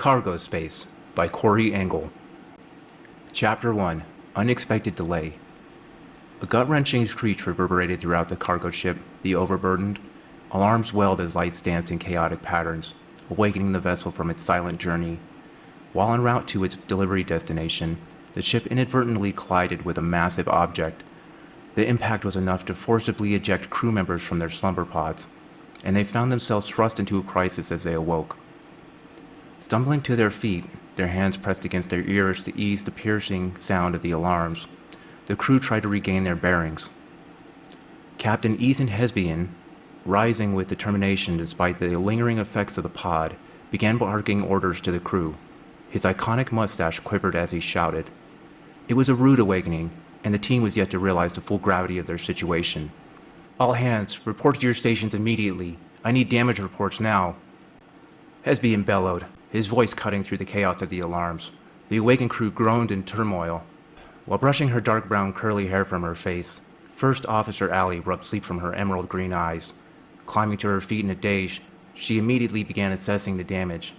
Cargo Space by Corey Engel. Chapter 1: Unexpected Delay. A gut-wrenching screech reverberated throughout the cargo ship, the Overburdened. Alarms wailed as lights danced in chaotic patterns, awakening the vessel from its silent journey. While en route to its delivery destination, the ship inadvertently collided with a massive object. The impact was enough to forcibly eject crew members from their slumber pods, and they found themselves thrust into a crisis as they awoke. Stumbling to their feet, their hands pressed against their ears to ease the piercing sound of the alarms, the crew tried to regain their bearings. Captain Ethan Hesbian, rising with determination despite the lingering effects of the pod, began barking orders to the crew. His iconic mustache quivered as he shouted. It was a rude awakening, and the team was yet to realize the full gravity of their situation. "All hands, report to your stations immediately. I need damage reports now," Hesbian bellowed, his voice cutting through the chaos of the alarms. The awakened crew groaned in turmoil. While brushing her dark brown curly hair from her face, First Officer Allie rubbed sleep from her emerald green eyes. Climbing to her feet in a daze, she immediately began assessing the damage.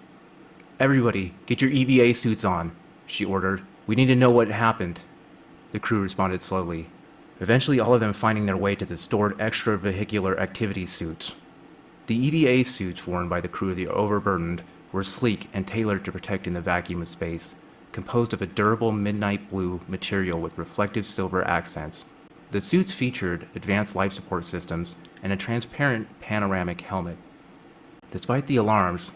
"Everybody, get your EVA suits on," she ordered. "We need to know what happened." The crew responded slowly, eventually all of them finding their way to the stored extravehicular activity suits. The EVA suits worn by the crew of the Overburdened were sleek and tailored to protect in the vacuum of space, composed of a durable midnight blue material with reflective silver accents. The suits featured advanced life support systems and a transparent panoramic helmet. Despite the alarms,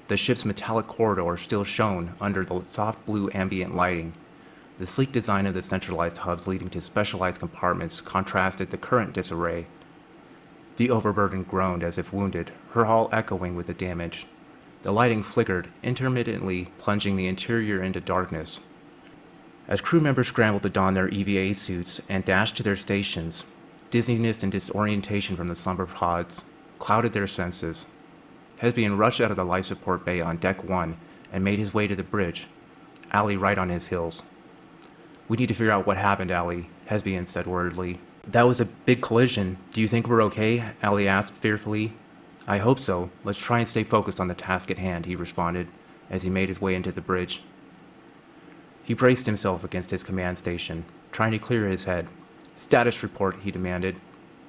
the ship's metallic corridor still shone under the soft blue ambient lighting. The sleek design of the centralized hubs leading to specialized compartments contrasted the current disarray. The Overburdened groaned as if wounded, her hull echoing with the damage. The lighting flickered, intermittently plunging the interior into darkness. As crew members scrambled to don their EVA suits and dashed to their stations, dizziness and disorientation from the slumber pods clouded their senses. Hesbian rushed out of the life support bay on Deck 1 and made his way to the bridge, Allie right on his heels. "We need to figure out what happened, Allie," Hesbian said worriedly. "That was a big collision. Do you think we're okay?" Allie asked fearfully. "I hope so. Let's try and stay focused on the task at hand," he responded as he made his way into the bridge. He braced himself against his command station, trying to clear his head. "Status report," he demanded,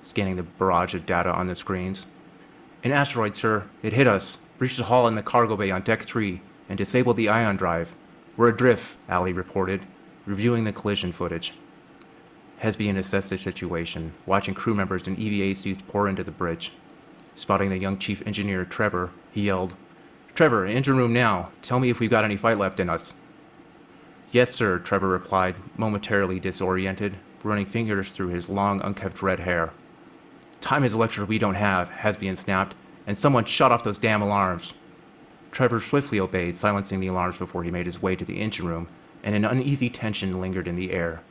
scanning the barrage of data on the screens. "An asteroid, sir. It hit us, breached the hull in the cargo bay on Deck 3, and disabled the ion drive. We're adrift," Allie reported, reviewing the collision footage. Hesbian assessed the situation, watching crew members in EVA suits pour into the bridge. Spotting the young chief engineer, Trevor, he yelled, "Trevor, engine room now. Tell me if we've got any fight left in us." "Yes, sir," Trevor replied, momentarily disoriented, running fingers through his long, unkempt red hair. "Time is a lecture we don't have," Hesbian snapped, "and someone shut off those damn alarms." Trevor swiftly obeyed, silencing the alarms before he made his way to the engine room, and an uneasy tension lingered in the air.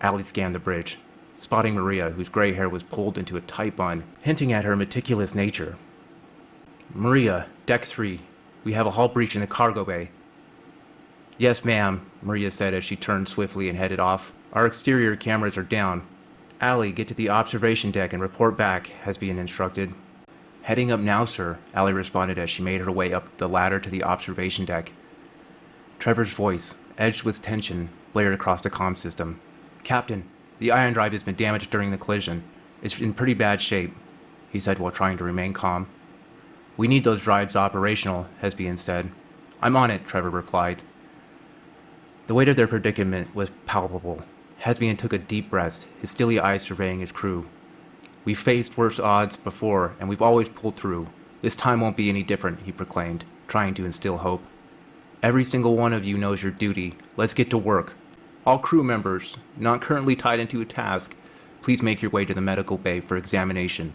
Allie scanned the bridge, spotting Maria, whose gray hair was pulled into a tight bun, hinting at her meticulous nature. "Maria, Deck 3. We have a hull breach in the cargo bay." "Yes, ma'am," Maria said as she turned swiftly and headed off. "Our exterior cameras are down." "Allie, get to the observation deck and report back," Hesbian instructed. "Heading up now, sir," Allie responded as she made her way up the ladder to the observation deck. Trevor's voice, edged with tension, blared across the comm system. "Captain, the ion drive has been damaged during the collision. It's in pretty bad shape," he said while trying to remain calm. "We need those drives operational," Hesbian said. "I'm on it," Trevor replied. The weight of their predicament was palpable. Hesbian took a deep breath, his steely eyes surveying his crew. "We've faced worse odds before, and we've always pulled through. This time won't be any different," he proclaimed, trying to instill hope. "Every single one of you knows your duty. Let's get to work. All crew members, not currently tied into a task, please make your way to the medical bay for examination.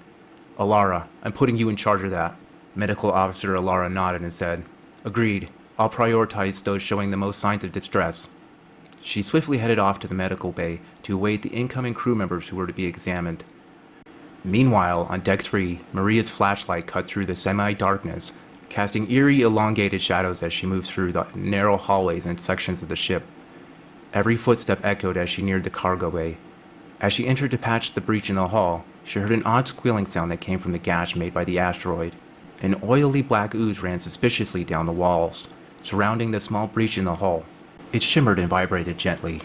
Alara, I'm putting you in charge of that." Medical Officer Alara nodded and said, "Agreed. I'll prioritize those showing the most signs of distress." She swiftly headed off to the medical bay to await the incoming crew members who were to be examined. Meanwhile, on Deck 3, Maria's flashlight cut through the semi-darkness, casting eerie, elongated shadows as she moved through the narrow hallways and sections of the ship. Every footstep echoed as she neared the cargo bay. As she entered to patch the breach in the hull, she heard an odd squealing sound that came from the gash made by the asteroid. An oily black ooze ran suspiciously down the walls, surrounding the small breach in the hull. It shimmered and vibrated gently.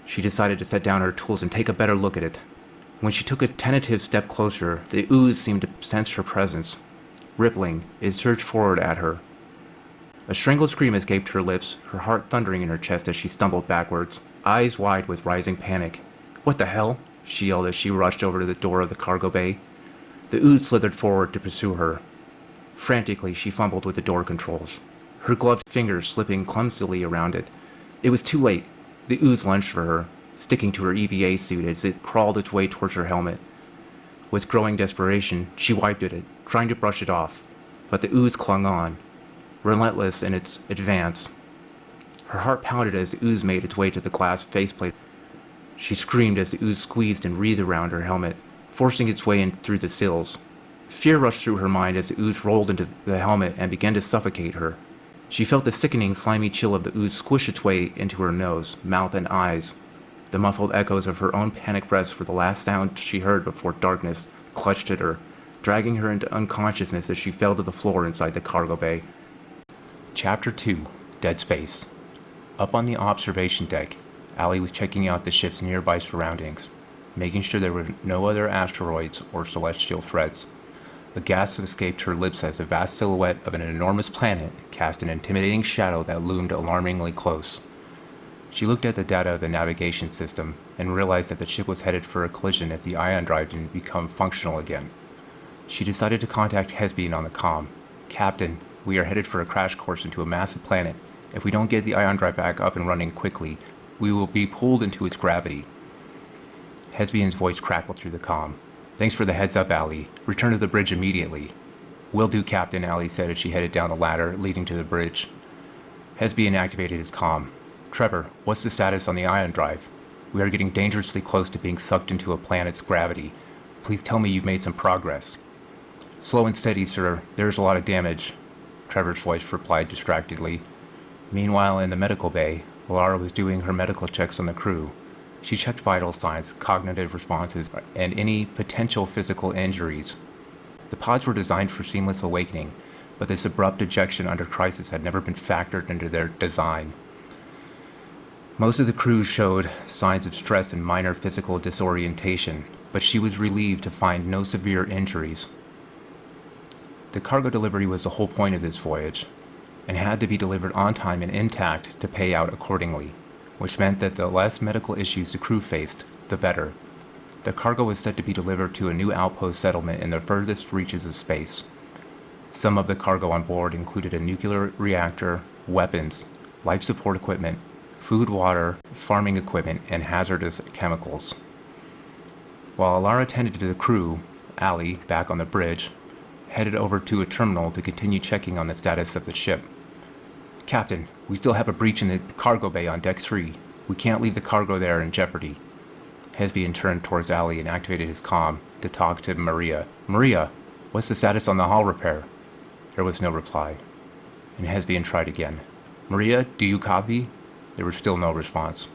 She decided to set down her tools and take a better look at it. When she took a tentative step closer, the ooze seemed to sense her presence. Rippling, it surged forward at her. A strangled scream escaped her lips, her heart thundering in her chest as she stumbled backwards, eyes wide with rising panic. "What the hell?" she yelled as she rushed over to the door of the cargo bay. The ooze slithered forward to pursue her. Frantically, she fumbled with the door controls, her gloved fingers slipping clumsily around it. It was too late. The ooze lunged for her, sticking to her EVA suit as it crawled its way towards her helmet. With growing desperation, she wiped at it, trying to brush it off, but the ooze clung on, relentless in its advance. Her heart pounded as the ooze made its way to the glass faceplate. She screamed as the ooze squeezed and wreathed around her helmet, forcing its way in through the sills. Fear rushed through her mind as the ooze rolled into the helmet and began to suffocate her. She felt the sickening, slimy chill of the ooze squish its way into her nose, mouth, and eyes. The muffled echoes of her own panicked breaths were the last sound she heard before darkness clutched at her, dragging her into unconsciousness as she fell to the floor inside the cargo bay. Chapter 2: Dead Space. Up on the observation deck, Allie was checking out the ship's nearby surroundings, making sure there were no other asteroids or celestial threats. A gasp escaped her lips as the vast silhouette of an enormous planet cast an intimidating shadow that loomed alarmingly close. She looked at the data of the navigation system and realized that the ship was headed for a collision if the ion drive didn't become functional again. She decided to contact Hesbian on the comm. "Captain, we are headed for a crash course into a massive planet. If we don't get the ion drive back up and running quickly, we will be pulled into its gravity." Hesbian's voice crackled through the comm. "Thanks for the heads up, Allie. Return to the bridge immediately." "Will do, Captain," Allie said as she headed down the ladder leading to the bridge. Hesbian activated his comm. "Trevor, what's the status on the ion drive? We are getting dangerously close to being sucked into a planet's gravity. Please tell me you've made some progress." "Slow and steady, sir. There's a lot of damage," Trevor's voice replied distractedly. Meanwhile, in the medical bay, Laura was doing her medical checks on the crew. She checked vital signs, cognitive responses, and any potential physical injuries. The pods were designed for seamless awakening, but this abrupt ejection under crisis had never been factored into their design. Most of the crew showed signs of stress and minor physical disorientation, but she was relieved to find no severe injuries. The cargo delivery was the whole point of this voyage, and had to be delivered on time and intact to pay out accordingly, which meant that the less medical issues the crew faced, the better. The cargo was set to be delivered to a new outpost settlement in the furthest reaches of space. Some of the cargo on board included a nuclear reactor, weapons, life support equipment, food, water, farming equipment, and hazardous chemicals. While Alara tended to the crew, Allie, back on the bridge, headed over to a terminal to continue checking on the status of the ship. "Captain, we still have a breach in the cargo bay on Deck 3. We can't leave the cargo there in jeopardy." Hesbian turned towards Allie and activated his comm to talk to Maria. "Maria, what's the status on the hull repair?" There was no reply, and Hesbian tried again. "Maria, do you copy?" There was still no response.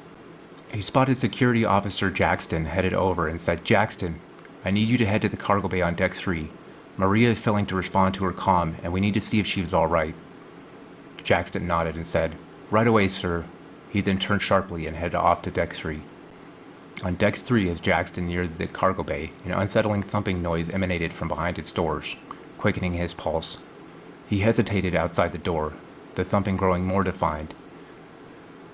He spotted Security Officer Jackson headed over and said, "Jackson, I need you to head to the cargo bay on Deck 3. Maria is failing to respond to her comm, and we need to see if she is all right." Jackson nodded and said, "Right away, sir." He then turned sharply and headed off to Deck 3. On Deck 3, as Jackson neared the cargo bay, an unsettling thumping noise emanated from behind its doors, quickening his pulse. He hesitated outside the door, the thumping growing more defined.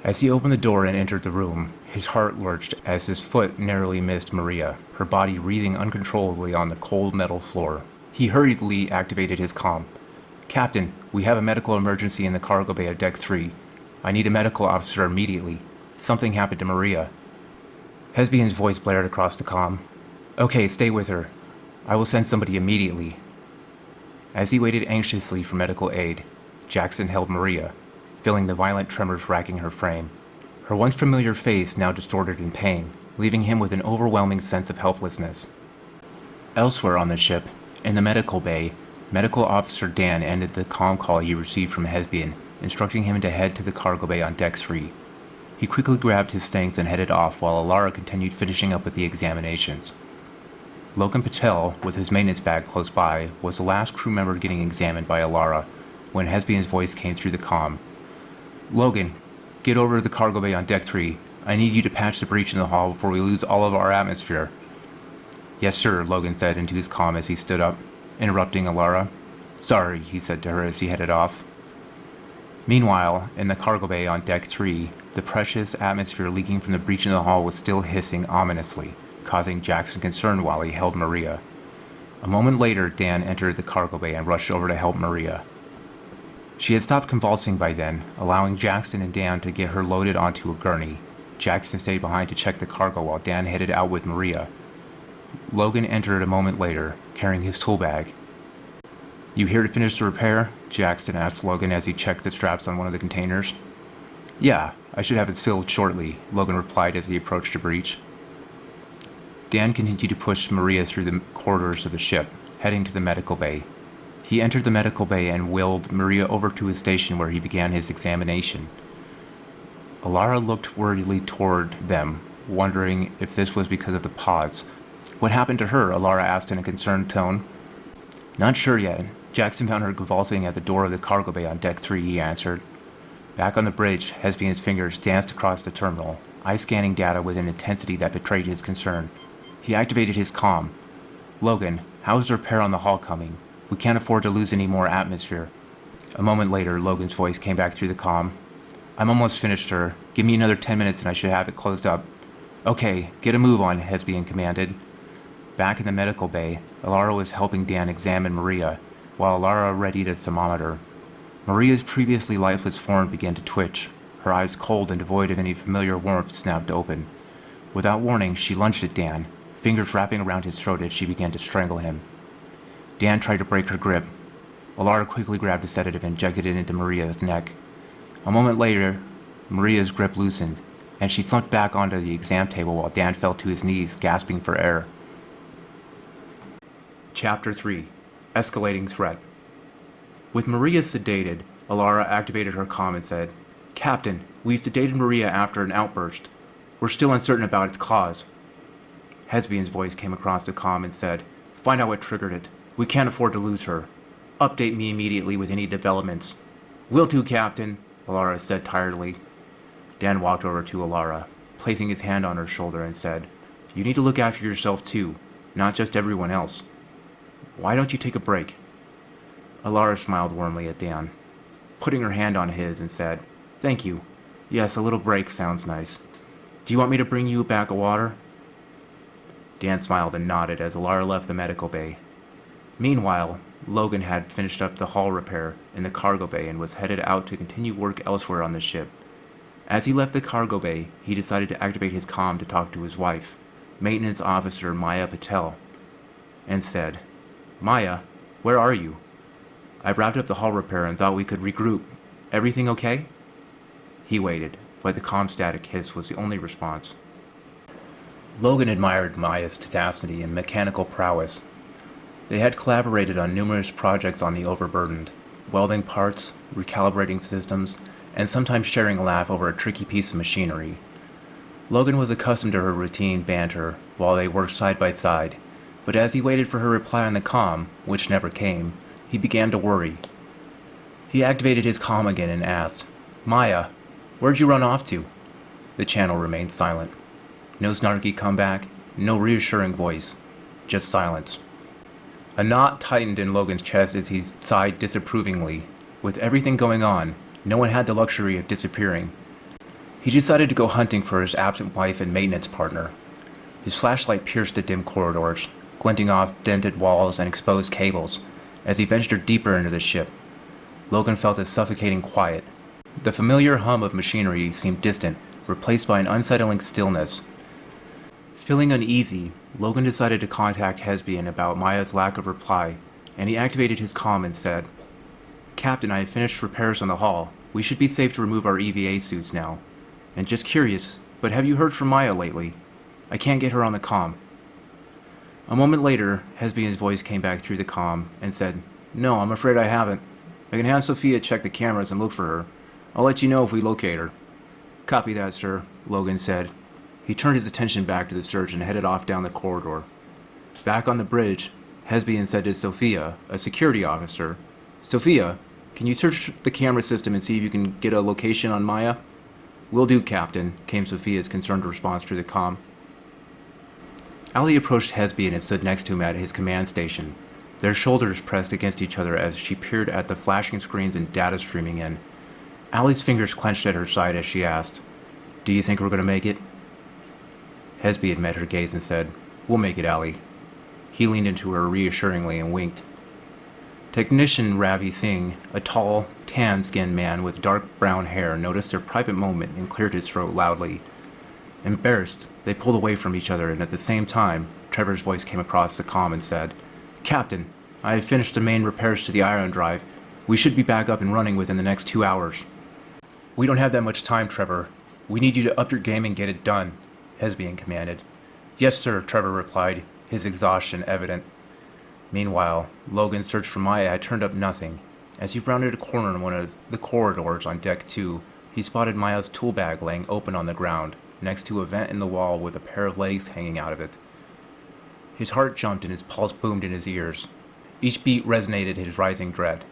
As he opened the door and entered the room, his heart lurched as his foot narrowly missed Maria, her body wreathing uncontrollably on the cold metal floor. He hurriedly activated his comm. "Captain, we have a medical emergency in the cargo bay of Deck 3. I need a medical officer immediately. Something happened to Maria." Hesbian's voice blared across the comm. "Okay, stay with her. I will send somebody immediately." As he waited anxiously for medical aid, Jackson held Maria, feeling the violent tremors racking her frame. Her once familiar face now distorted in pain, leaving him with an overwhelming sense of helplessness. Elsewhere on the ship, in the medical bay, Medical Officer Dan ended the comm call he received from Hesbian, instructing him to head to the cargo bay on Deck 3. He quickly grabbed his things and headed off while Alara continued finishing up with the examinations. Logan Patel, with his maintenance bag close by, was the last crew member getting examined by Alara, when Hesbian's voice came through the comm. "Logan, get over to the cargo bay on Deck 3. I need you to patch the breach in the hull before we lose all of our atmosphere." "Yes, sir," Logan said into his comm as he stood up, interrupting Alara. "Sorry," he said to her as he headed off. Meanwhile, in the cargo bay on Deck 3, the precious atmosphere leaking from the breach in the hull was still hissing ominously, causing Jackson concern while he held Maria. A moment later, Dan entered the cargo bay and rushed over to help Maria. She had stopped convulsing by then, allowing Jackson and Dan to get her loaded onto a gurney. Jackson stayed behind to check the cargo while Dan headed out with Maria. Logan entered a moment later, carrying his tool bag. "You here to finish the repair?" Jackson asked Logan as he checked the straps on one of the containers. "Yeah, I should have it sealed shortly," Logan replied as he approached the breach. Dan continued to push Maria through the corridors of the ship, heading to the medical bay. He entered the medical bay and wheeled Maria over to his station where he began his examination. Alara looked worriedly toward them, wondering if this was because of the pods. "What happened to her?" Alara asked in a concerned tone. "Not sure yet. Jackson found her convulsing at the door of the cargo bay on Deck 3, he answered. Back on the bridge, Hesbian's fingers danced across the terminal, eye-scanning data with an intensity that betrayed his concern. He activated his comm. "Logan, how's the repair on the hull coming? We can't afford to lose any more atmosphere." A moment later, Logan's voice came back through the comm. "I'm almost finished, sir. Give me another 10 minutes and I should have it closed up." "Okay, get a move on," Hesbian commanded. Back in the medical bay, Alara was helping Dan examine Maria, while Alara readied a thermometer. Maria's previously lifeless form began to twitch. Her eyes, cold and devoid of any familiar warmth, snapped open. Without warning, she lunged at Dan, fingers wrapping around his throat as she began to strangle him. Dan tried to break her grip. Alara quickly grabbed a sedative and injected it into Maria's neck. A moment later, Maria's grip loosened, and she slumped back onto the exam table while Dan fell to his knees, gasping for air. Chapter 3. Escalating Threat. With Maria sedated, Alara activated her comm and said, "Captain, we sedated Maria after an outburst. We're still uncertain about its cause." Hesbian's voice came across the comm and said, "Find out what triggered it. We can't afford to lose her. Update me immediately with any developments." "Will do, Captain," Alara said tiredly. Dan walked over to Alara, placing his hand on her shoulder and said, "You need to look after yourself too, not just everyone else. Why don't you take a break?" Alara smiled warmly at Dan, putting her hand on his and said, "Thank you. Yes, a little break sounds nice. Do you want me to bring you a bag of water?" Dan smiled and nodded as Alara left the medical bay. Meanwhile, Logan had finished up the hull repair in the cargo bay and was headed out to continue work elsewhere on the ship. As he left the cargo bay, he decided to activate his comm to talk to his wife, Maintenance Officer Maya Patel, and said, "Maya, where are you? I've wrapped up the hull repair and thought we could regroup. Everything okay?" He waited, but the comm static hiss was the only response. Logan admired Maya's tenacity and mechanical prowess. They had collaborated on numerous projects on the Overburdened, welding parts, recalibrating systems, and sometimes sharing a laugh over a tricky piece of machinery. Logan was accustomed to her routine banter while they worked side by side, but as he waited for her reply on the comm, which never came, he began to worry. He activated his comm again and asked, "Maya, where'd you run off to?" The channel remained silent. No snarky comeback, no reassuring voice, just silence. A knot tightened in Logan's chest as he sighed disapprovingly. With everything going on, no one had the luxury of disappearing. He decided to go hunting for his absent wife and maintenance partner. His flashlight pierced the dim corridors, glinting off dented walls and exposed cables, as he ventured deeper into the ship. Logan felt a suffocating quiet. The familiar hum of machinery seemed distant, replaced by an unsettling stillness. Feeling uneasy, Logan decided to contact Hesbian about Maya's lack of reply, and he activated his comm and said, "Captain, I have finished repairs on the hull. We should be safe to remove our EVA suits now. And just curious, but have you heard from Maya lately? I can't get her on the comm." A moment later, Hesbian's voice came back through the comm and said, "No, I'm afraid I haven't. I can have Sophia check the cameras and look for her. I'll let you know if we locate her." "Copy that, sir," Logan said. He turned his attention back to the search and headed off down the corridor. Back on the bridge, Hesbian said to Sophia, a security officer, "Sophia, Can you search the camera system and see if you can get a location on Maya? Will do, Captain, came Sophia's concerned response through the comm. Allie approached Hesbian and stood next to him at his command station. Their shoulders pressed against each other as she peered at the flashing screens and data streaming in. Allie's fingers clenched at her side as she asked, "Do you think we're going to make it?" Hesbian met her gaze and said, "We'll make it, Allie." He leaned into her reassuringly and winked. Technician Ravi Singh, a tall, tan-skinned man with dark brown hair, noticed their private moment and cleared his throat loudly. Embarrassed, they pulled away from each other, and at the same time, Trevor's voice came across the comm and said, "Captain, I have finished the main repairs to the ion drive. We should be back up and running within the next 2 hours." "We don't have that much time, Trevor. We need you to up your game and get it done," Hesbian commanded. "Yes, sir," Trevor replied, his exhaustion evident. Meanwhile, Logan's search for Maya had turned up nothing. As he rounded a corner in one of the corridors on Deck 2, he spotted Maya's tool bag laying open on the ground, next to a vent in the wall with a pair of legs hanging out of it. His heart jumped and his pulse boomed in his ears. Each beat resonated his rising dread.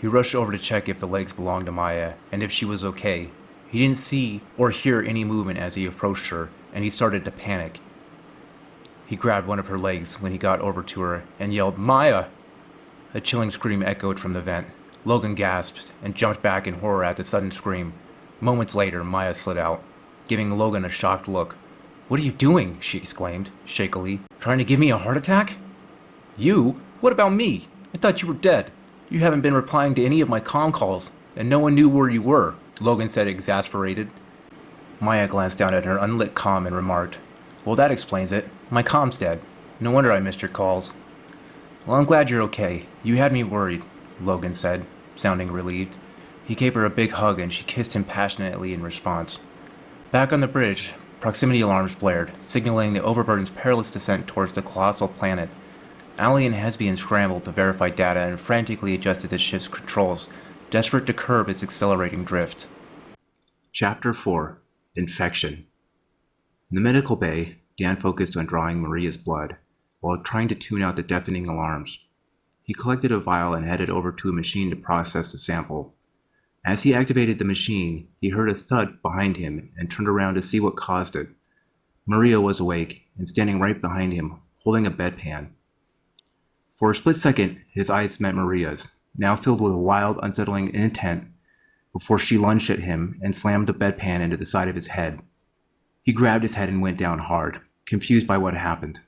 He rushed over to check if the legs belonged to Maya, and if she was okay. He didn't see or hear any movement as he approached her, and he started to panic. He grabbed one of her legs when he got over to her and yelled, "Maya!" A chilling scream echoed from the vent. Logan gasped and jumped back in horror at the sudden scream. Moments later, Maya slid out, giving Logan a shocked look. "What are you doing?" she exclaimed, shakily. "Trying to give me a heart attack?" "You? What about me? I thought you were dead. You haven't been replying to any of my comm calls, and no one knew where you were," Logan said, exasperated. Maya glanced down at her unlit comm and remarked, "Well, that explains it. My comm's dead. No wonder I missed your calls." "Well, I'm glad you're okay. You had me worried," Logan said, sounding relieved. He gave her a big hug and she kissed him passionately in response. Back on the bridge, proximity alarms blared, signaling the overburden's perilous descent towards the colossal planet. Allie and Hesbian scrambled to verify data and frantically adjusted the ship's controls, desperate to curb its accelerating drift. Chapter 4: Infection. In the medical bay, Dan focused on drawing Maria's blood, while trying to tune out the deafening alarms. He collected a vial and headed over to a machine to process the sample. As he activated the machine, he heard a thud behind him and turned around to see what caused it. Maria was awake and standing right behind him, holding a bedpan. For a split second, his eyes met Maria's, now filled with a wild, unsettling intent, before she lunged at him and slammed the bedpan into the side of his head. He grabbed his head and went down hard, confused by what happened.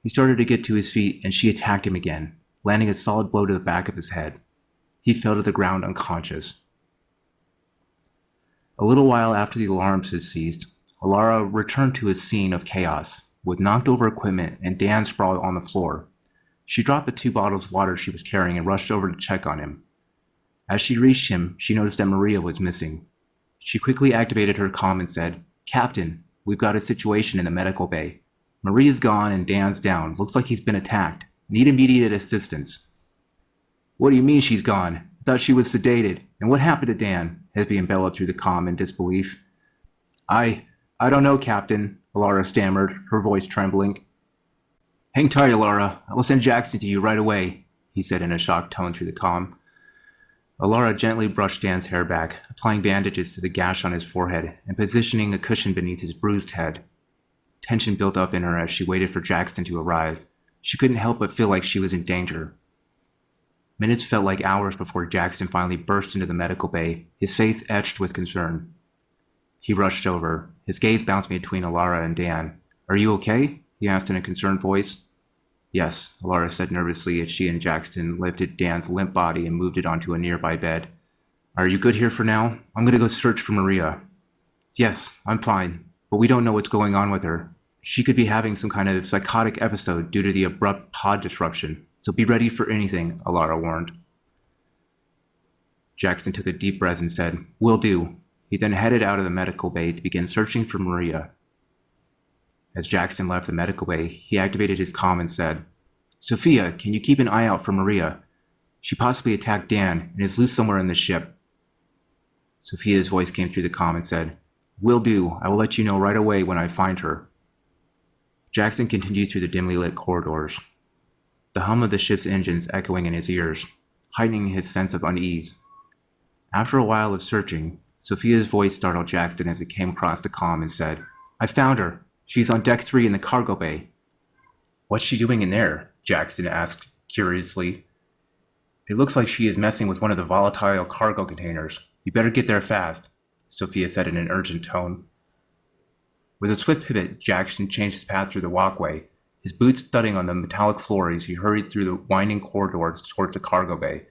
He started to get to his feet and she attacked him again, landing a solid blow to the back of his head. He fell to the ground unconscious. A little while after the alarms had ceased, Alara returned to a scene of chaos, with knocked over equipment and Dan sprawled on the floor. She dropped the 2 bottles of water she was carrying and rushed over to check on him. As she reached him, she noticed that Maria was missing. She quickly activated her comm and said, "Captain, we've got a situation in the medical bay. Maria's gone and Dan's down. Looks like he's been attacked. Need immediate assistance." "What do you mean she's gone? I thought she was sedated. And what happened to Dan?" Hesbian bellowed through the comm in disbelief. I don't know, Captain," Alara stammered, her voice trembling. "Hang tight, Alara. I'll send Jackson to you right away," he said in a shocked tone through the comm. Alara gently brushed Dan's hair back, applying bandages to the gash on his forehead and positioning a cushion beneath his bruised head. Tension built up in her as she waited for Jackson to arrive. She couldn't help but feel like she was in danger. Minutes felt like hours before Jackson finally burst into the medical bay, his face etched with concern. He rushed over. His gaze bounced between Alara and Dan. "Are you okay?" he asked in a concerned voice. "Yes," Alara said nervously as she and Jackson lifted Dan's limp body and moved it onto a nearby bed. "Are you good here for now? I'm going to go search for Maria." "Yes, I'm fine, but we don't know what's going on with her. She could be having some kind of psychotic episode due to the abrupt pod disruption, so be ready for anything," Alara warned. Jackson took a deep breath and said, "Will do." He then headed out of the medical bay to begin searching for Maria. As Jackson left the medical bay, he activated his comm and said, "Sophia, can you keep an eye out for Maria? She possibly attacked Dan and is loose somewhere in the ship." Sophia's voice came through the comm and said, "Will do. I will let you know right away when I find her." Jackson continued through the dimly lit corridors, the hum of the ship's engines echoing in his ears. heightening his sense of unease. After a while of searching, Sophia's voice startled Jackson as it came across the comm and said, "I found her. She's on deck 3 in the cargo bay." "What's she doing in there?" Jackson asked curiously. "It looks like she is messing with one of the volatile cargo containers. You better get there fast," Sophia said in an urgent tone. With a swift pivot, Jackson changed his path through the walkway. His boots thudding on the metallic floor as he hurried through the winding corridors towards the cargo bay.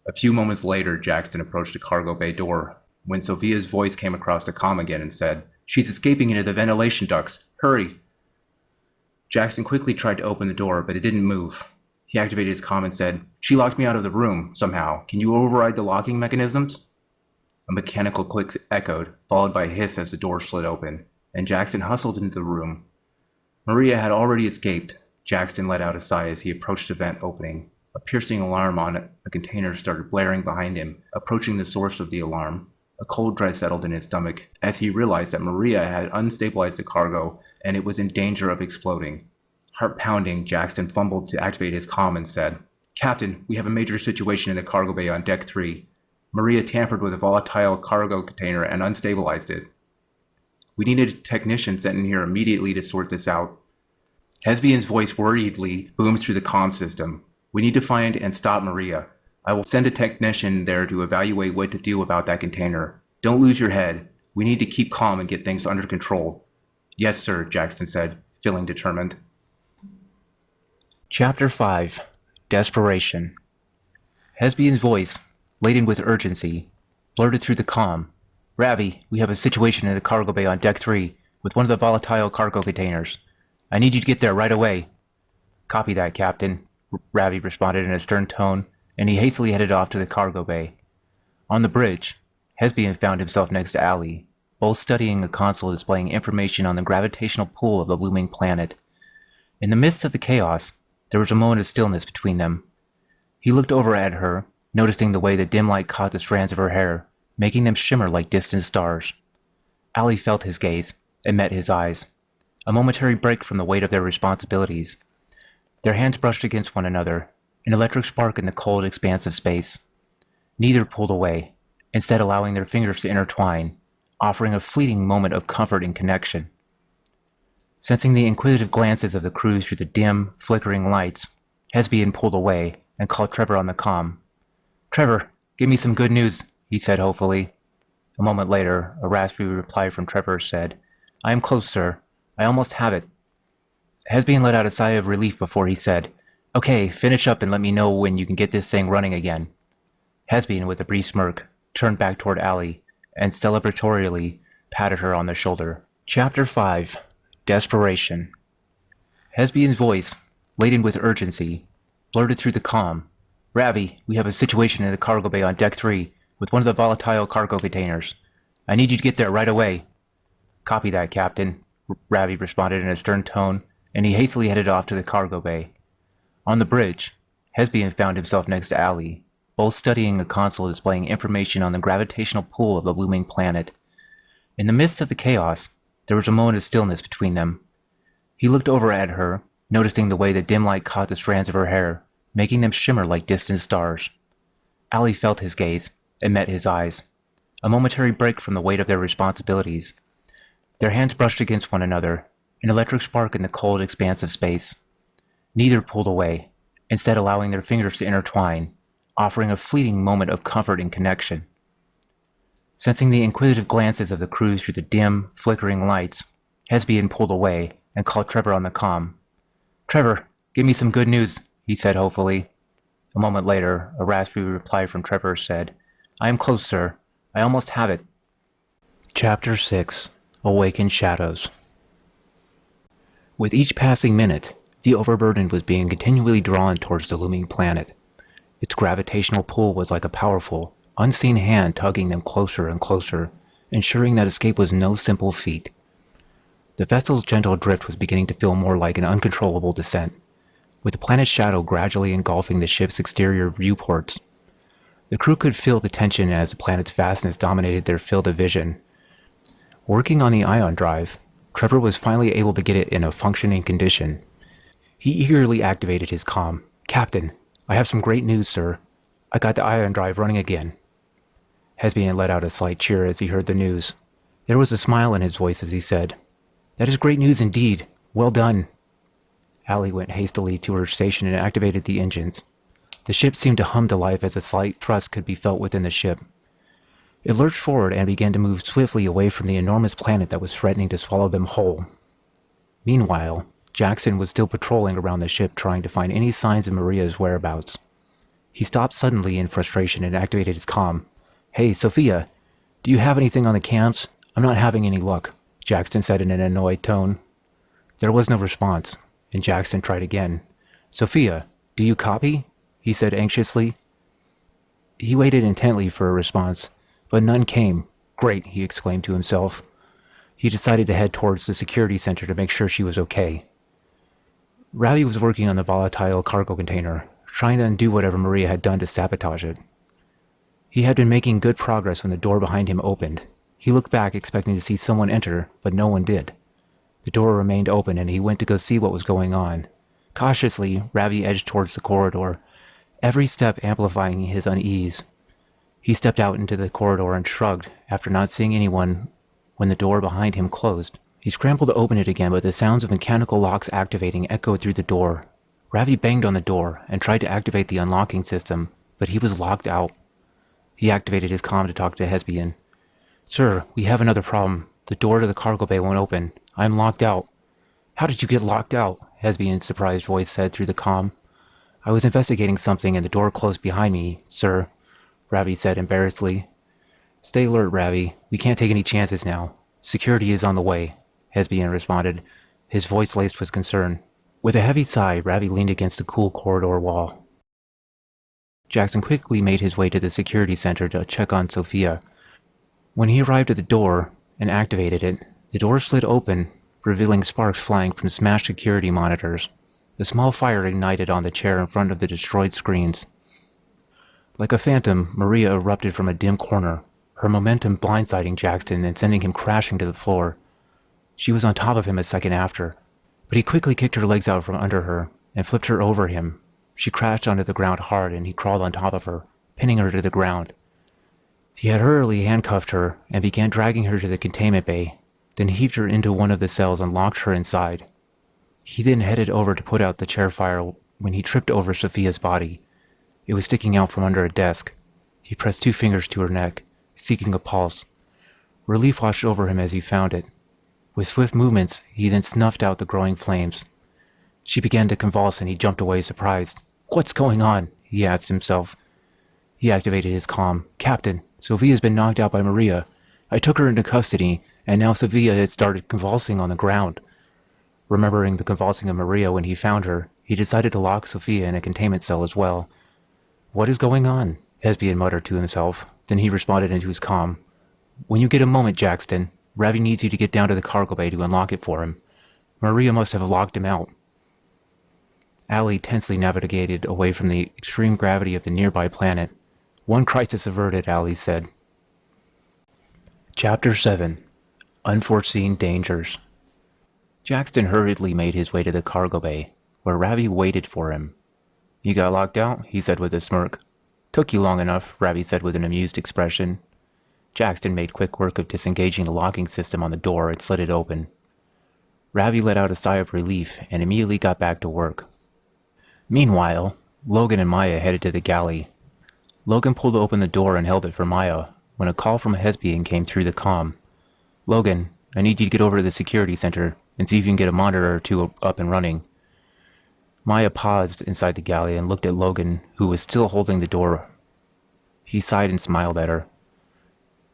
A few moments later, Jackson approached the cargo bay door, when Sophia's voice came across the comm again and said, "She's escaping into the ventilation ducts. Hurry!" Jackson quickly tried to open the door, but it didn't move. He activated his comm and said, "She locked me out of the room, somehow. Can you override the locking mechanisms?" A mechanical click echoed, followed by a hiss as the door slid open, and Jackson hustled into the room. Maria had already escaped. Jackson let out a sigh as he approached the vent opening. A piercing alarm on a container started blaring behind him, approaching the source of the alarm. A cold dread settled in his stomach as he realized that Maria had unstabilized the cargo and it was in danger of exploding. Heart pounding, Jackson fumbled to activate his comm and said, "Captain, we have a major situation in the cargo bay on deck 3. Maria tampered with a volatile cargo container and unstabilized it. We need a technician sent in here immediately to sort this out." Hesbian's voice worriedly boomed through the comm system. "We need to find and stop Maria. I will send a technician there to evaluate what to do about that container. Don't lose your head. We need to keep calm and get things under control." "Yes, sir," Jackson said, feeling determined. Chapter 5. Desperation. Hesbian's voice, laden with urgency, blurted through the comm. "Ravi, we have a situation in the cargo bay on deck 3 with one of the volatile cargo containers. I need you to get there right away." "Copy that, Captain," Ravi responded in a stern tone, and he hastily headed off to the cargo bay. On the bridge, Hesbian found himself next to Allie, both studying a console displaying information on the gravitational pull of the looming planet. In the midst of the chaos, there was a moment of stillness between them. He looked over at her, noticing the way the dim light caught the strands of her hair, making them shimmer like distant stars. Allie felt his gaze and met his eyes, a momentary break from the weight of their responsibilities. Their hands brushed against one another, an electric spark in the cold expanse of space. Neither pulled away, instead allowing their fingers to intertwine, offering a fleeting moment of comfort and connection. Sensing the inquisitive glances of the crew through the dim, flickering lights, Hesbian pulled away and called Trevor on the comm. "Trevor, give me some good news," he said hopefully. A moment later, a raspy reply from Trevor said, "I am close, sir. I almost have it." Hesbian let out a sigh of relief before he said, "Okay, finish up and let me know when you can get this thing running again." Hesbian, with a brief smirk, turned back toward Allie and celebratorily patted her on the shoulder. Chapter 5. Desperation. Hesbian's voice, laden with urgency, blurted through the comm. "Ravi, we have a situation in the cargo bay on deck 3 with one of the volatile cargo containers. I need you to get there right away." "Copy that, Captain," Ravi responded in a stern tone, and he hastily headed off to the cargo bay. On the bridge, Hesbian found himself next to Allie, both studying a console displaying information on the gravitational pull of the looming planet. In the midst of the chaos, there was a moment of stillness between them. He looked over at her, noticing the way the dim light caught the strands of her hair, making them shimmer like distant stars. Allie felt his gaze and met his eyes, a momentary break from the weight of their responsibilities. Their hands brushed against one another, an electric spark in the cold expanse of space. Neither pulled away, instead allowing their fingers to intertwine, offering a fleeting moment of comfort and connection. Sensing the inquisitive glances of the crew through the dim, flickering lights, Hesbian pulled away and called Trevor on the comm. "Trevor, give me some good news," he said hopefully. A moment later, a raspy reply from Trevor said, "I am close, sir. I almost have it." Chapter 6. Awakened Shadows. With each passing minute, the overburden was being continually drawn towards the looming planet. Its gravitational pull was like a powerful, unseen hand tugging them closer and closer, ensuring that escape was no simple feat. The vessel's gentle drift was beginning to feel more like an uncontrollable descent, with the planet's shadow gradually engulfing the ship's exterior viewports. The crew could feel the tension as the planet's vastness dominated their field of vision. Working on the ion drive, Trevor was finally able to get it in a functioning condition. He eagerly activated his comm. "Captain, I have some great news, sir. I got the ion drive running again. Hesbian let out a slight cheer as he heard the news. There was a smile in his voice as he said, That is great news indeed. Well done. Allie went hastily to her station and activated the engines. The ship seemed to hum to life as a slight thrust could be felt within the ship. It lurched forward and began to move swiftly away from the enormous planet that was threatening to swallow them whole. Meanwhile, Jackson was still patrolling around the ship trying to find any signs of Maria's whereabouts. He stopped suddenly in frustration and activated his comm. Hey, Sophia, do you have anything on the cams? I'm not having any luck, Jackson said in an annoyed tone. There was no response, and Jackson tried again. Sophia, do you copy? He said anxiously. He waited intently for a response, but none came. Great, he exclaimed to himself. He decided to head towards the security center to make sure she was okay. Ravi was working on the volatile cargo container, trying to undo whatever Maria had done to sabotage it. He had been making good progress when the door behind him opened. He looked back expecting to see someone enter, but no one did. The door remained open and he went to go see what was going on. Cautiously, Ravi edged towards the corridor, every step amplifying his unease. He stepped out into the corridor and shrugged after not seeing anyone when the door behind him closed. He scrambled to open it again, but the sounds of mechanical locks activating echoed through the door. Ravi banged on the door and tried to activate the unlocking system, but he was locked out. He activated his comm to talk to Hesbian. Sir, we have another problem. The door to the cargo bay won't open. I'm locked out. How did you get locked out? Hesbian's surprised voice said through the comm. I was investigating something and the door closed behind me, sir, Ravi said embarrassedly. Stay alert, Ravi. We can't take any chances now. Security is on the way, Hesbian responded, his voice laced with concern. With a heavy sigh, Ravi leaned against the cool corridor wall. Jackson quickly made his way to the security center to check on Sophia. When he arrived at the door and activated it, the door slid open, revealing sparks flying from smashed security monitors. The small fire ignited on the chair in front of the destroyed screens. Like a phantom, Maria erupted from a dim corner, her momentum blindsiding Jackson and sending him crashing to the floor. She was on top of him a second after, but he quickly kicked her legs out from under her and flipped her over him. She crashed onto the ground hard and he crawled on top of her, pinning her to the ground. He had hurriedly handcuffed her and began dragging her to the containment bay, then heaved her into one of the cells and locked her inside. He then headed over to put out the chair fire when he tripped over Sophia's body. It was sticking out from under a desk. He pressed 2 fingers to her neck, seeking a pulse. Relief washed over him as he found it. With swift movements, he then snuffed out the growing flames. She began to convulse and he jumped away surprised. What's going on? He asked himself. He activated his comm. Captain, Sophia's been knocked out by Maria. I took her into custody, and now Sophia had started convulsing on the ground. Remembering the convulsing of Maria when he found her, he decided to lock Sophia in a containment cell as well. What is going on? Hesbian muttered to himself. Then he responded into his comm. When you get a moment, Jackson, Ravi needs you to get down to the cargo bay to unlock it for him. Maria must have locked him out. Allie tensely navigated away from the extreme gravity of the nearby planet. One crisis averted, Allie said. Chapter 7. Unforeseen Dangers. Jackson hurriedly made his way to the cargo bay, where Ravi waited for him. You got locked out? He said with a smirk. Took you long enough, Ravi said with an amused expression. Jackson made quick work of disengaging the locking system on the door and slid it open. Ravi let out a sigh of relief and immediately got back to work. Meanwhile, Logan and Maya headed to the galley. Logan pulled open the door and held it for Maya when a call from Hesbian came through the comm. Logan, I need you to get over to the security center and see if you can get a monitor or 2 up and running. Maya paused inside the galley and looked at Logan, who was still holding the door. He sighed and smiled at her.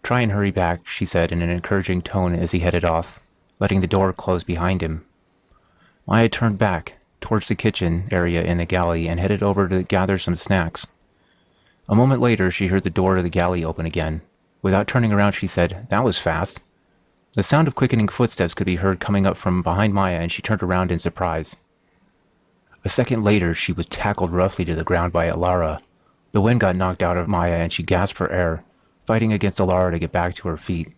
Try and hurry back, she said in an encouraging tone as he headed off, letting the door close behind him. Maya turned back towards the kitchen area in the galley and headed over to gather some snacks. A moment later, she heard the door to the galley open again. Without turning around, she said, That was fast. The sound of quickening footsteps could be heard coming up from behind Maya, and she turned around in surprise. A second later, she was tackled roughly to the ground by Alara. The wind got knocked out of Maya, and she gasped for air, fighting against Alara to get back to her feet.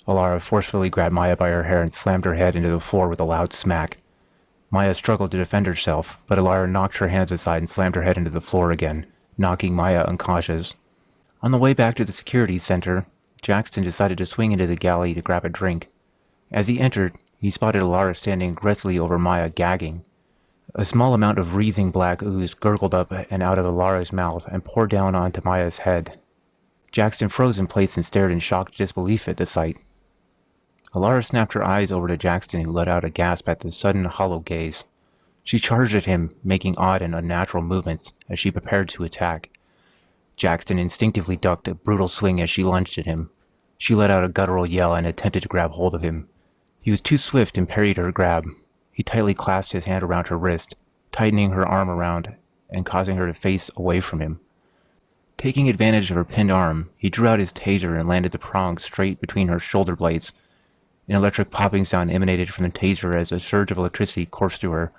Alara forcefully grabbed Maya by her hair and slammed her head into the floor with a loud smack. Maya struggled to defend herself, but Alara knocked her hands aside and slammed her head into the floor again, knocking Maya unconscious. On the way back to the security center, Jackson decided to swing into the galley to grab a drink. As he entered, he spotted Alara standing aggressively over Maya, gagging. A small amount of wreathing black ooze gurgled up and out of Alara's mouth and poured down onto Maya's head. Jackson froze in place and stared in shocked disbelief at the sight. Alara snapped her eyes over to Jackson, who let out a gasp at the sudden hollow gaze. She charged at him, making odd and unnatural movements as she prepared to attack. Jackson instinctively ducked a brutal swing as she lunged at him. She let out a guttural yell and attempted to grab hold of him. He was too swift and parried her grab. He tightly clasped his hand around her wrist, tightening her arm around and causing her to face away from him. Taking advantage of her pinned arm, he drew out his taser and landed the prong straight between her shoulder blades. An electric popping sound emanated from the taser as a surge of electricity coursed through her,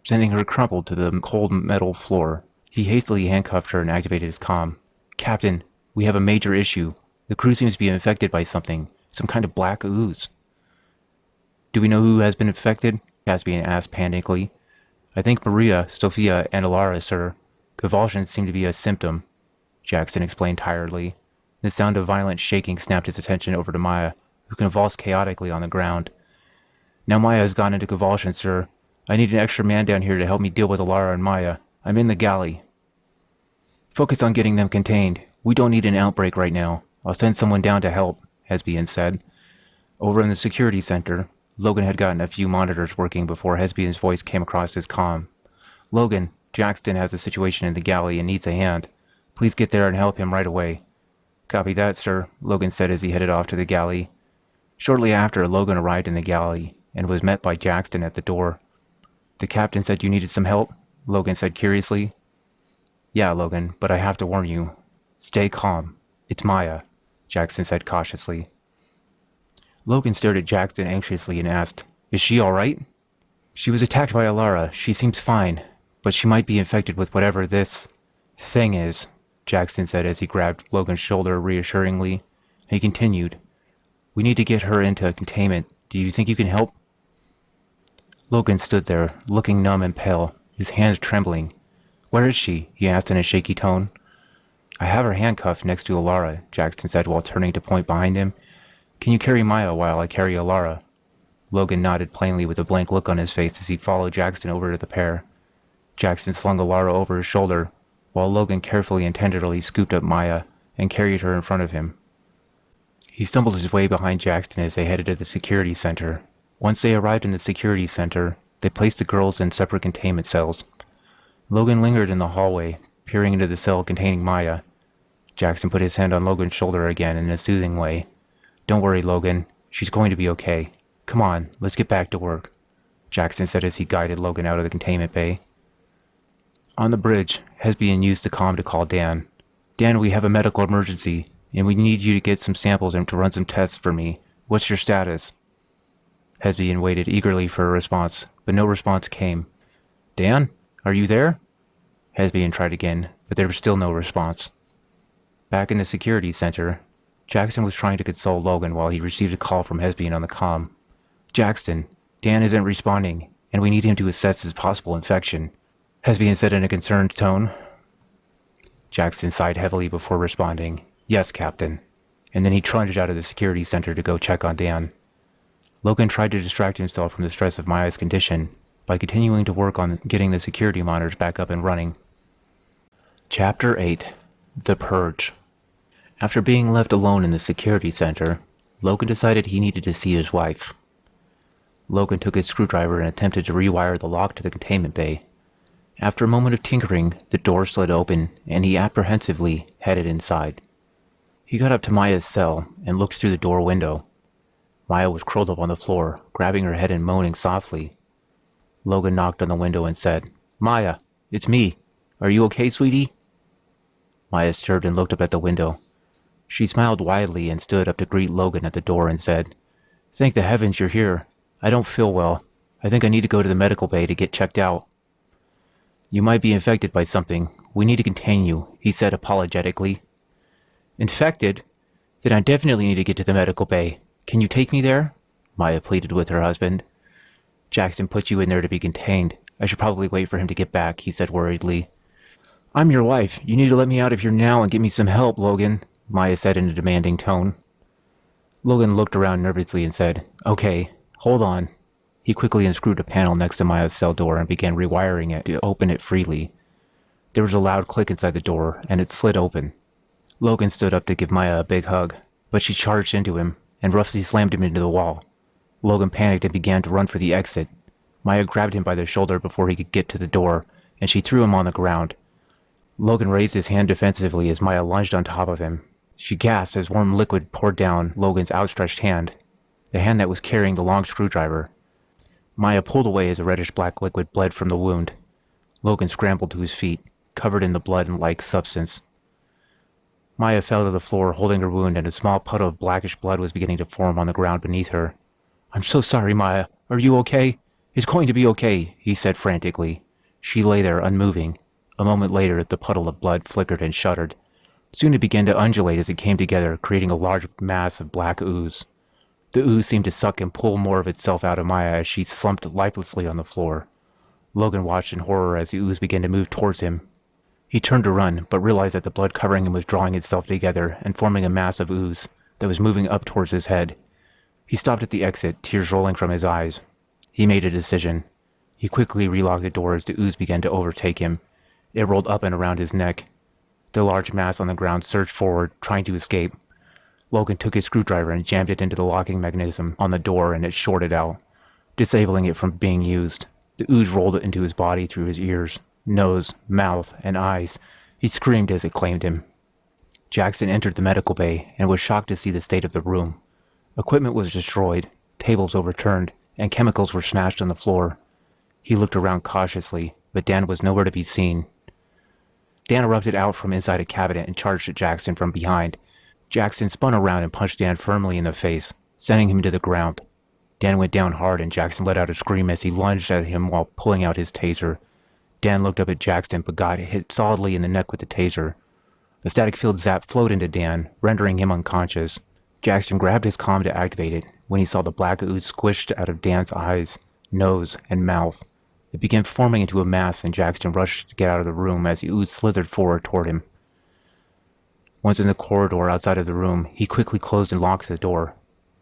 sending her crumpled to the cold metal floor. He hastily handcuffed her and activated his comm. "Captain, we have a major issue. The crew seems to be infected by something, some kind of black ooze." "Do we know who has been infected?" Caspian asked panickingly. "I think Maria, Sofia, and Alara, sir. Convulsions seem to be a symptom," Jackson explained tiredly. The sound of violent shaking snapped his attention over to Maya, who convulsed chaotically on the ground. "Now Maya has gone into convulsions, sir. I need an extra man down here to help me deal with Alara and Maya. I'm in the galley." "Focus on getting them contained. We don't need an outbreak right now. I'll send someone down to help," Hesbian said. Over in the security center, Logan had gotten a few monitors working before Hesbian's voice came across his comm. "Logan, Jackson has a situation in the galley and needs a hand. Please get there and help him right away." "Copy that, sir," Logan said as he headed off to the galley. Shortly after, Logan arrived in the galley and was met by Jackson at the door. "The captain said you needed some help?" Logan said curiously. "Yeah, Logan, but I have to warn you. Stay calm. It's Maya," Jackson said cautiously. Logan stared at Jackson anxiously and asked, "Is she all right?" "She was attacked by Alara. She seems fine, but she might be infected with whatever this thing is," Jackson said as he grabbed Logan's shoulder reassuringly. He continued, "We need to get her into containment. Do you think you can help?" Logan stood there, looking numb and pale, his hands trembling. "Where is she?" he asked in a shaky tone. "I have her handcuffed next to Alara," Jackson said while turning to point behind him. "Can you carry Maya while I carry Alara?" Logan nodded plainly with a blank look on his face as he followed Jackson over to the pair. Jackson slung Alara over his shoulder, while Logan carefully and tenderly scooped up Maya and carried her in front of him. He stumbled his way behind Jackson as they headed to the security center. Once they arrived in the security center, they placed the girls in separate containment cells. Logan lingered in the hallway, peering into the cell containing Maya. Jackson put his hand on Logan's shoulder again in a soothing way. "Don't worry, Logan. She's going to be okay. Come on, let's get back to work," Jackson said as he guided Logan out of the containment bay. On the bridge, Hesbian used the comm to call Dan. "Dan, we have a medical emergency, and we need you to get some samples and to run some tests for me. What's your status?" Hesbian waited eagerly for a response, but no response came. "Dan, are you there?" Hesbian tried again, but there was still no response. Back in the security center, Jackson was trying to console Logan while he received a call from Hesbian on the comm. "Jackson, Dan isn't responding, and we need him to assess his possible infection," Hesbian said in a concerned tone. Jackson sighed heavily before responding, "Yes, Captain," and then he trudged out of the security center to go check on Dan. Logan tried to distract himself from the stress of Maya's condition by continuing to work on getting the security monitors back up and running. Chapter 8. The Purge. After being left alone in the security center, Logan decided he needed to see his wife. Logan took his screwdriver and attempted to rewire the lock to the containment bay. After a moment of tinkering, the door slid open, and he apprehensively headed inside. He got up to Maya's cell and looked through the door window. Maya was curled up on the floor, grabbing her head and moaning softly. Logan knocked on the window and said, "Maya, it's me. Are you okay, sweetie?" Maya stirred and looked up at the window. She smiled widely and stood up to greet Logan at the door and said, "Thank the heavens you're here. I don't feel well. I think I need to go to the medical bay to get checked out." "You might be infected by something. We need to contain you," he said apologetically. "Infected? Then I definitely need to get to the medical bay. Can you take me there?" Maya pleaded with her husband. Jackson put you in there to be contained. I should probably wait for him to get back, he said worriedly. I'm your wife. You need to let me out of here now and get me some help, Logan, Maya said in a demanding tone. Logan looked around nervously and said, Okay, hold on. He quickly unscrewed a panel next to Maya's cell door and began rewiring it to open it freely. There was a loud click inside the door, and it slid open. Logan stood up to give Maya a big hug, but she charged into him and roughly slammed him into the wall. Logan panicked and began to run for the exit. Maya grabbed him by the shoulder before he could get to the door, and she threw him on the ground. Logan raised his hand defensively as Maya lunged on top of him. She gasped as warm liquid poured down Logan's outstretched hand, the hand that was carrying the long screwdriver. Maya pulled away as a reddish-black liquid bled from the wound. Logan scrambled to his feet, covered in the blood-like substance. Maya fell to the floor, holding her wound, and a small puddle of blackish blood was beginning to form on the ground beneath her. I'm so sorry, Maya. Are you okay? It's going to be okay, he said frantically. She lay there, unmoving. A moment later, the puddle of blood flickered and shuddered. Soon it began to undulate as it came together, creating a large mass of black ooze. The ooze seemed to suck and pull more of itself out of Maya as she slumped lifelessly on the floor. Logan watched in horror as the ooze began to move towards him. He turned to run, but realized that the blood covering him was drawing itself together and forming a mass of ooze that was moving up towards his head. He stopped at the exit, tears rolling from his eyes. He made a decision. He quickly relocked the door as the ooze began to overtake him. It rolled up and around his neck. The large mass on the ground surged forward, trying to escape. Logan took his screwdriver and jammed it into the locking mechanism on the door, and it shorted out, disabling it from being used. The ooze rolled into his body through his ears, nose, mouth, and eyes. He screamed as it claimed him. Jackson entered the medical bay and was shocked to see the state of the room. Equipment was destroyed, tables overturned, and chemicals were smashed on the floor. He looked around cautiously, but Dan was nowhere to be seen. Dan erupted out from inside a cabinet and charged at Jackson from behind. Jackson spun around and punched Dan firmly in the face, sending him to the ground. Dan went down hard and Jackson let out a scream as he lunged at him while pulling out his taser. Dan looked up at Jackson but got hit solidly in the neck with the taser. The static field zap flowed into Dan, rendering him unconscious. Jackson grabbed his comm to activate it when he saw the black ooze squished out of Dan's eyes, nose, and mouth. It began forming into a mass, and Jackson rushed to get out of the room as the ooze slithered forward toward him. Once in the corridor outside of the room, he quickly closed and locked the door.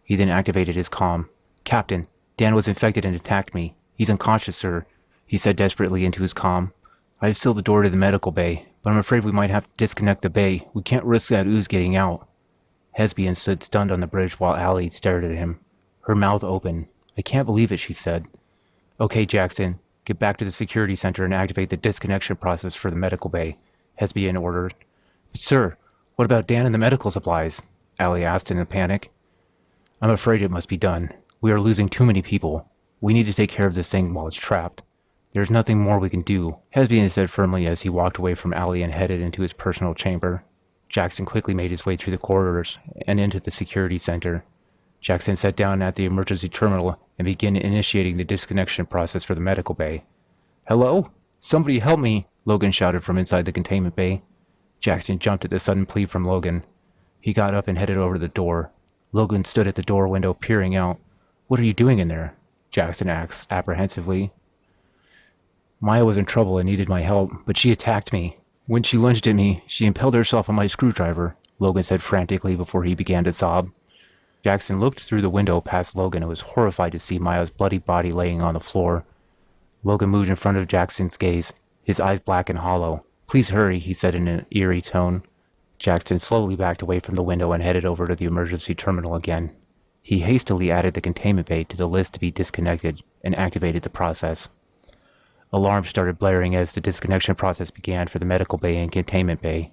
He then activated his comm. Captain, Dan was infected and attacked me. He's unconscious, sir, he said desperately into his comm. I have sealed the door to the medical bay, but I'm afraid we might have to disconnect the bay. We can't risk that ooze getting out. Hesbian stood stunned on the bridge while Allie stared at him, her mouth open. I can't believe it, she said. Okay, Jackson, get back to the security center and activate the disconnection process for the medical bay, Hesbian ordered. But sir, what about Dan and the medical supplies? Allie asked in a panic. I'm afraid it must be done. We are losing too many people. We need to take care of this thing while it's trapped. There's nothing more we can do, Hesbian said firmly as he walked away from Allie and headed into his personal chamber. Jackson quickly made his way through the corridors and into the security center. Jackson sat down at the emergency terminal and began initiating the disconnection process for the medical bay. Hello? Somebody help me, Logan shouted from inside the containment bay. Jackson jumped at the sudden plea from Logan. He got up and headed over to the door. Logan stood at the door window peering out. What are you doing in there? Jackson asked apprehensively. Maya was in trouble and needed my help, but she attacked me. When she lunged at me, she impaled herself on my screwdriver, Logan said frantically before he began to sob. Jackson looked through the window past Logan and was horrified to see Maya's bloody body laying on the floor. Logan moved in front of Jackson's gaze, his eyes black and hollow. Please hurry, he said in an eerie tone. Jackson slowly backed away from the window and headed over to the emergency terminal again. He hastily added the containment bay to the list to be disconnected and activated the process. Alarms started blaring as the disconnection process began for the medical bay and containment bay.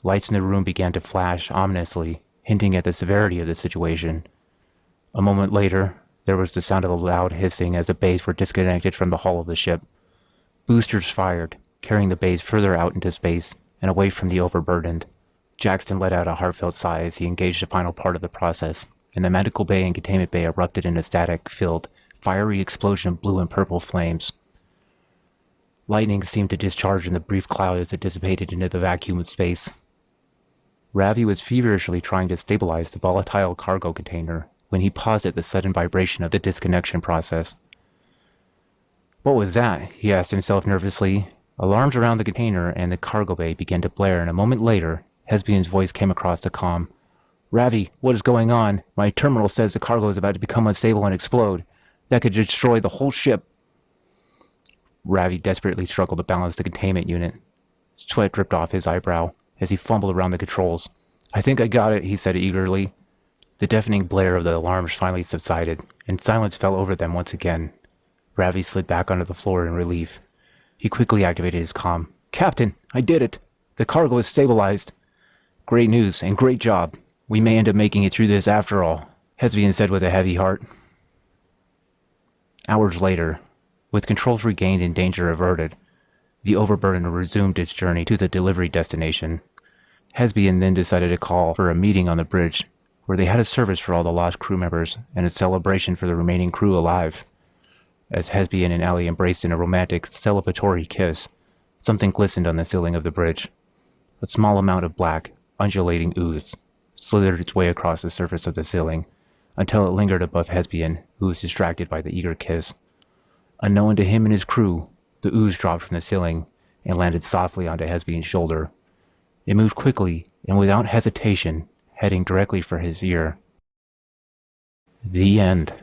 Lights in the room began to flash ominously, hinting at the severity of the situation. A moment later, there was the sound of a loud hissing as the bays were disconnected from the hull of the ship. Boosters fired, carrying the bays further out into space and away from the overburdened. Jackson let out a heartfelt sigh as he engaged the final part of the process, and the medical bay and containment bay erupted in a static-filled, fiery explosion of blue and purple flames. Lightning seemed to discharge in the brief cloud as it dissipated into the vacuum of space. Ravi was feverishly trying to stabilize the volatile cargo container when he paused at the sudden vibration of the disconnection process. What was that? He asked himself nervously. Alarms around the container and the cargo bay began to blare, and a moment later, Hesbian's voice came across the comm. Ravi, what is going on? My terminal says the cargo is about to become unstable and explode. That could destroy the whole ship. Ravi desperately struggled to balance the containment unit. Sweat dripped off his eyebrow as he fumbled around the controls. I think I got it, he said eagerly. The deafening blare of the alarms finally subsided, and silence fell over them once again. Ravi slid back onto the floor in relief. He quickly activated his comm. Captain, I did it! The cargo is stabilized. Great news, and great job. We may end up making it through this after all, Hesbian said with a heavy heart. Hours later, with controls regained and danger averted, the Overburden resumed its journey to the delivery destination. Hesbian then decided to call for a meeting on the bridge, where they had a service for all the lost crew members and a celebration for the remaining crew alive. As Hesbian and Allie embraced in a romantic, celebratory kiss, something glistened on the ceiling of the bridge. A small amount of black, undulating ooze slithered its way across the surface of the ceiling, until it lingered above Hesbian, who was distracted by the eager kiss. Unknown to him and his crew, the ooze dropped from the ceiling and landed softly onto Hesbian's shoulder. It moved quickly and without hesitation, heading directly for his ear. The end.